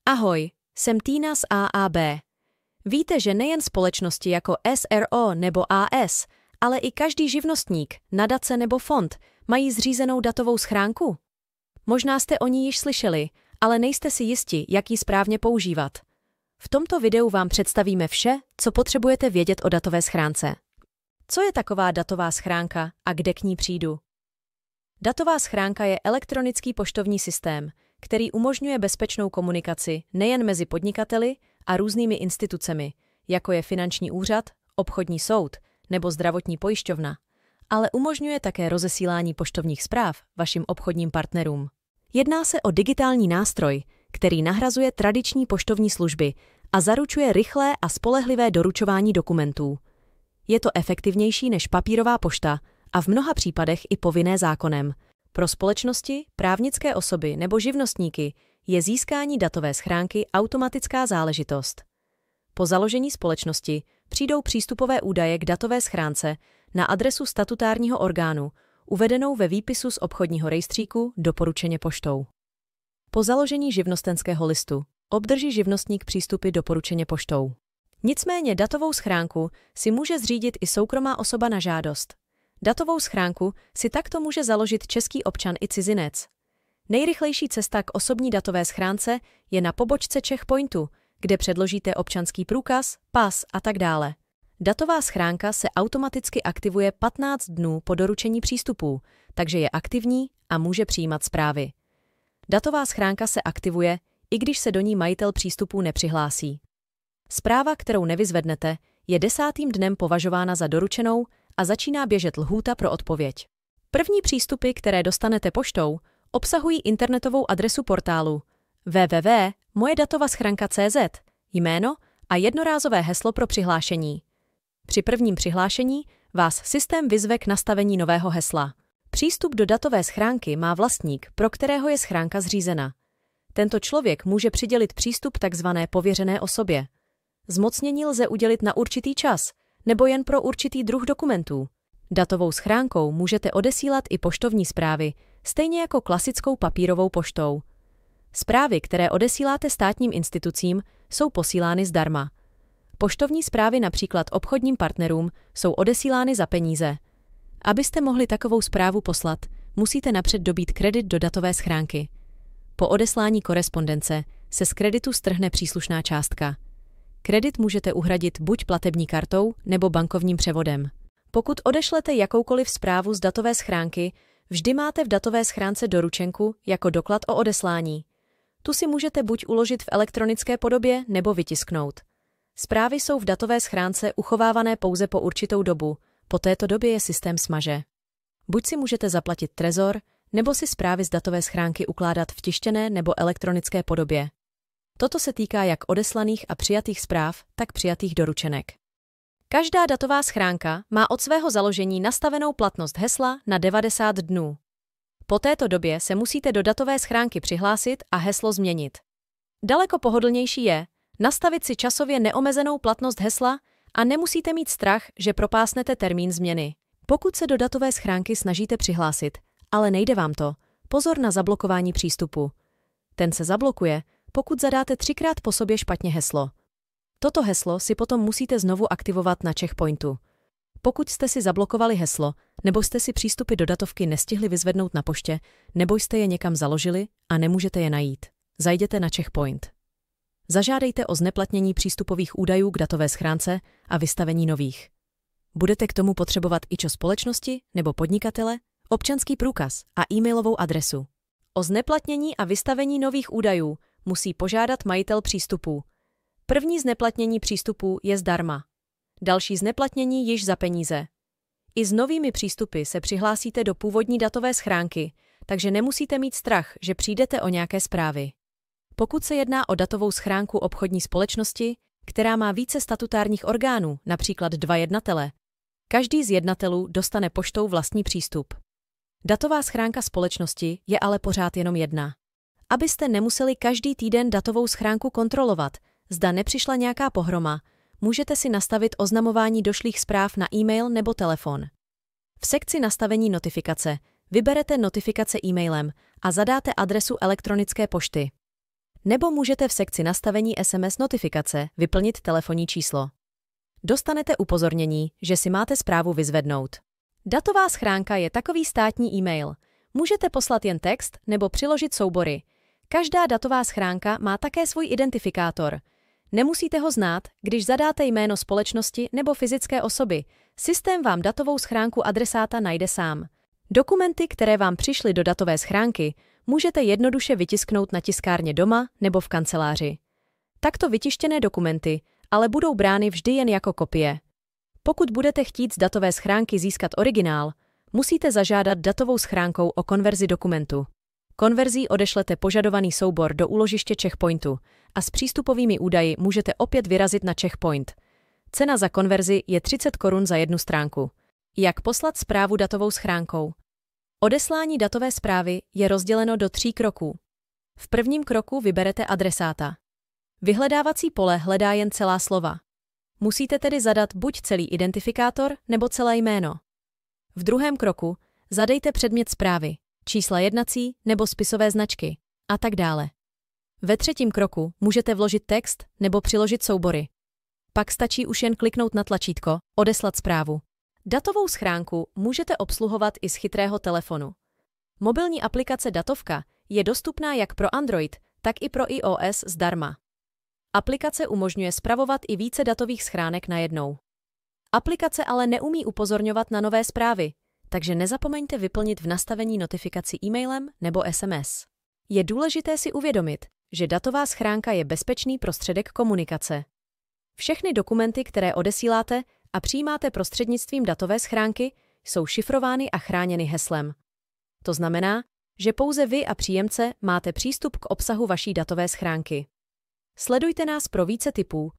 Ahoj, jsem Týna z AAB. Víte, že nejen společnosti jako SRO nebo AS, ale i každý živnostník, nadace nebo fond mají zřízenou datovou schránku? Možná jste o ní již slyšeli, ale nejste si jisti, jak ji správně používat. V tomto videu vám představíme vše, co potřebujete vědět o datové schránce. Co je taková datová schránka a kde k ní přijdu? Datová schránka je elektronický poštovní systém, který umožňuje bezpečnou komunikaci nejen mezi podnikateli a různými institucemi, jako je finanční úřad, obchodní soud nebo zdravotní pojišťovna, ale umožňuje také rozesílání poštovních zpráv vašim obchodním partnerům. Jedná se o digitální nástroj, který nahrazuje tradiční poštovní služby a zaručuje rychlé a spolehlivé doručování dokumentů. Je to efektivnější než papírová pošta a v mnoha případech i povinné zákonem. Pro společnosti, právnické osoby nebo živnostníky je získání datové schránky automatická záležitost. Po založení společnosti přijdou přístupové údaje k datové schránce na adresu statutárního orgánu, uvedenou ve výpisu z obchodního rejstříku doporučeně poštou. Po založení živnostenského listu obdrží živnostník přístupy doporučeně poštou. Nicméně datovou schránku si může zřídit i soukromá osoba na žádost. Datovou schránku si takto může založit český občan i cizinec. Nejrychlejší cesta k osobní datové schránce je na pobočce Czech Pointu, kde předložíte občanský průkaz, pas a tak dále. Datová schránka se automaticky aktivuje 15 dnů po doručení přístupů, takže je aktivní a může přijímat zprávy. Datová schránka se aktivuje, i když se do ní majitel přístupů nepřihlásí. Zpráva, kterou nevyzvednete, je 10. dnem považována za doručenou a začíná běžet lhůta pro odpověď. První přístupy, které dostanete poštou, obsahují internetovou adresu portálu www.mojedatova.cz, jméno a jednorázové heslo pro přihlášení. Při prvním přihlášení vás systém vyzve k nastavení nového hesla. Přístup do datové schránky má vlastník, pro kterého je schránka zřízena. Tento člověk může přidělit přístup takzvané pověřené osobě. Zmocnění lze udělit na určitý čas nebo jen pro určitý druh dokumentů. Datovou schránkou můžete odesílat i poštovní zprávy, stejně jako klasickou papírovou poštou. Zprávy, které odesíláte státním institucím, jsou posílány zdarma. Poštovní zprávy například obchodním partnerům jsou odesílány za peníze. Abyste mohli takovou zprávu poslat, musíte napřed dobít kredit do datové schránky. Po odeslání korespondence se z kreditu strhne příslušná částka. Kredit můžete uhradit buď platební kartou nebo bankovním převodem. Pokud odešlete jakoukoliv zprávu z datové schránky, vždy máte v datové schránce doručenku jako doklad o odeslání. Tu si můžete buď uložit v elektronické podobě nebo vytisknout. Zprávy jsou v datové schránce uchovávané pouze po určitou dobu, po této době je systém smaže. Buď si můžete zaplatit trezor, nebo si zprávy z datové schránky ukládat v tištěné nebo elektronické podobě. Toto se týká jak odeslaných a přijatých zpráv, tak přijatých doručenek. Každá datová schránka má od svého založení nastavenou platnost hesla na 90 dnů. Po této době se musíte do datové schránky přihlásit a heslo změnit. Daleko pohodlnější je nastavit si časově neomezenou platnost hesla a nemusíte mít strach, že propásnete termín změny. Pokud se do datové schránky snažíte přihlásit, ale nejde vám to, pozor na zablokování přístupu. Ten se zablokuje, pokud zadáte 3krát po sobě špatně heslo. Toto heslo si potom musíte znovu aktivovat na Czech Pointu. Pokud jste si zablokovali heslo, nebo jste si přístupy do datovky nestihli vyzvednout na poště, nebo jste je někam založili a nemůžete je najít, zajděte na Czech Point. Zažádejte o zneplatnění přístupových údajů k datové schránce a vystavení nových. Budete k tomu potřebovat iČo společnosti nebo podnikatele, občanský průkaz a e-mailovou adresu. O zneplatnění a vystavení nových údajů musí požádat majitel přístupů. První zneplatnění přístupů je zdarma. Další zneplatnění již za peníze. I s novými přístupy se přihlásíte do původní datové schránky, takže nemusíte mít strach, že přijdete o nějaké zprávy. Pokud se jedná o datovou schránku obchodní společnosti, která má více statutárních orgánů, například 2 jednatele, každý z jednatelů dostane poštou vlastní přístup. Datová schránka společnosti je ale pořád jenom jedna. Abyste nemuseli každý týden datovou schránku kontrolovat, zda nepřišla nějaká pohroma, můžete si nastavit oznamování došlých zpráv na e-mail nebo telefon. V sekci nastavení notifikace vyberete notifikace e-mailem a zadáte adresu elektronické pošty. Nebo můžete v sekci nastavení SMS notifikace vyplnit telefonní číslo. Dostanete upozornění, že si máte zprávu vyzvednout. Datová schránka je takový státní e-mail. Můžete poslat jen text nebo přiložit soubory. Každá datová schránka má také svůj identifikátor. Nemusíte ho znát, když zadáte jméno společnosti nebo fyzické osoby. Systém vám datovou schránku adresáta najde sám. Dokumenty, které vám přišly do datové schránky, můžete jednoduše vytisknout na tiskárně doma nebo v kanceláři. Takto vytištěné dokumenty ale budou brány vždy jen jako kopie. Pokud budete chtít z datové schránky získat originál, musíte zažádat datovou schránkou o konverzi dokumentu. Konverzí odešlete požadovaný soubor do úložiště Checkpointu a s přístupovými údaji můžete opět vyrazit na Checkpoint. Cena za konverzi je 30 korun za jednu stránku. Jak poslat zprávu datovou schránkou? Odeslání datové zprávy je rozděleno do 3 kroků. V prvním kroku vyberete adresáta. Vyhledávací pole hledá jen celá slova. Musíte tedy zadat buď celý identifikátor nebo celé jméno. V druhém kroku zadejte předmět zprávy, čísla jednací nebo spisové značky a tak dále. Ve třetím kroku můžete vložit text nebo přiložit soubory. Pak stačí už jen kliknout na tlačítko Odeslat zprávu. Datovou schránku můžete obsluhovat i z chytrého telefonu. Mobilní aplikace Datovka je dostupná jak pro Android, tak i pro iOS zdarma. Aplikace umožňuje spravovat i více datových schránek najednou. Aplikace ale neumí upozorňovat na nové zprávy, takže nezapomeňte vyplnit v nastavení notifikaci e-mailem nebo SMS. Je důležité si uvědomit, že datová schránka je bezpečný prostředek komunikace. Všechny dokumenty, které odesíláte a přijímáte prostřednictvím datové schránky, jsou šifrovány a chráněny heslem. To znamená, že pouze vy a příjemce máte přístup k obsahu vaší datové schránky. Sledujte nás pro více tipů,